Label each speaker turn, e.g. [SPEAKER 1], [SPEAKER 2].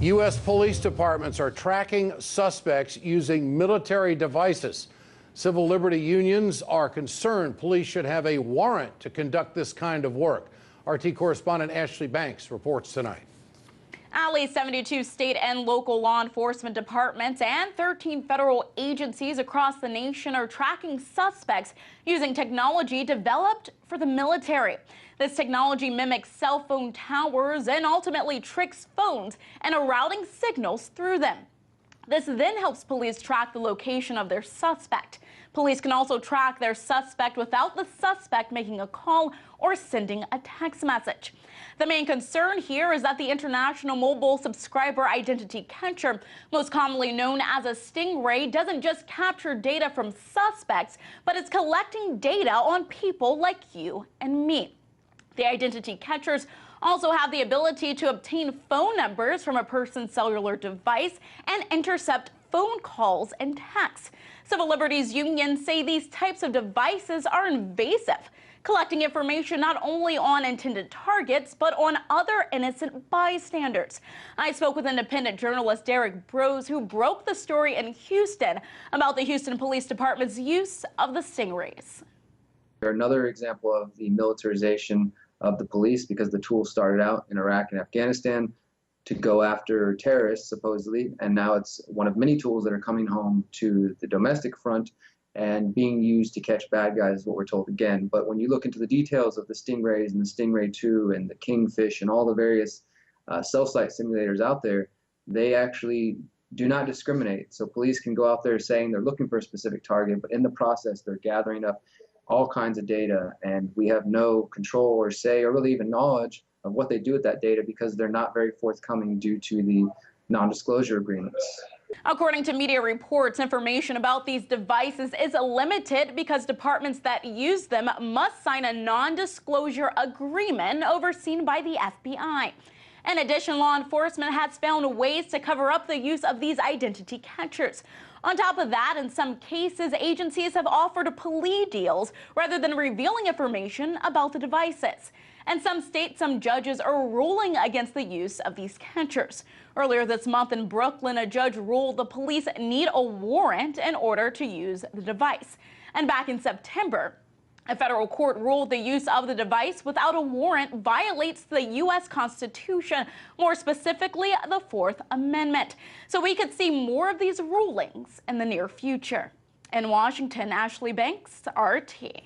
[SPEAKER 1] U.S. police departments are tracking suspects using military devices. Civil liberty unions are concerned police should have a warrant to conduct this kind of work. RT correspondent Ashley Banks reports tonight.
[SPEAKER 2] At least 72 state and local law enforcement departments and 13 federal agencies across the nation are tracking suspects using technology developed for the military. This technology mimics cell phone towers and ultimately tricks phones and routing signals through them. This then helps police track the location of their suspect. Police can also track their suspect without the suspect making a call or sending a text message. The main concern here is that the International Mobile Subscriber Identity Catcher, most commonly known as a Stingray, doesn't just capture data from suspects, but it's collecting data on people like you and me. The identity catchers also have the ability to obtain phone numbers from a person's cellular device and intercept phone calls and texts. Civil liberties unions say these types of devices are invasive, collecting information not only on intended targets, but on other innocent bystanders. I spoke with independent journalist Derek Brose, who broke the story in Houston about the Houston Police Department's use of the Stingrays.
[SPEAKER 3] Another example of the militarization of the police, because the tool started out in Iraq and Afghanistan to go after terrorists, supposedly, and now it's one of many tools that are coming home to the domestic front and being used to catch bad guys, is what we're told again. But when you look into the details of the Stingrays and the Stingray 2 and the Kingfish and all the various cell site simulators out there, they actually do not discriminate. So police can go out there saying they're looking for a specific target, but in the process they're gathering up all kinds of data, and we have no control or say or really even knowledge of what they do with that data because they're not very forthcoming due to the non-disclosure agreements.
[SPEAKER 2] According to media reports, information about these devices is limited because departments that use them must sign a non-disclosure agreement overseen by the FBI. In addition, law enforcement has found ways to cover up the use of these identity catchers. On top of that, in some cases, agencies have offered plea deals rather than revealing information about the devices. In some states, some judges are ruling against the use of these catchers. Earlier this month in Brooklyn, a judge ruled the police need a warrant in order to use the device. And back in September, a federal court ruled the use of the device without a warrant violates the U.S. Constitution, more specifically the Fourth Amendment. So we could see more of these rulings in the near future. In Washington, Ashley Banks, RT.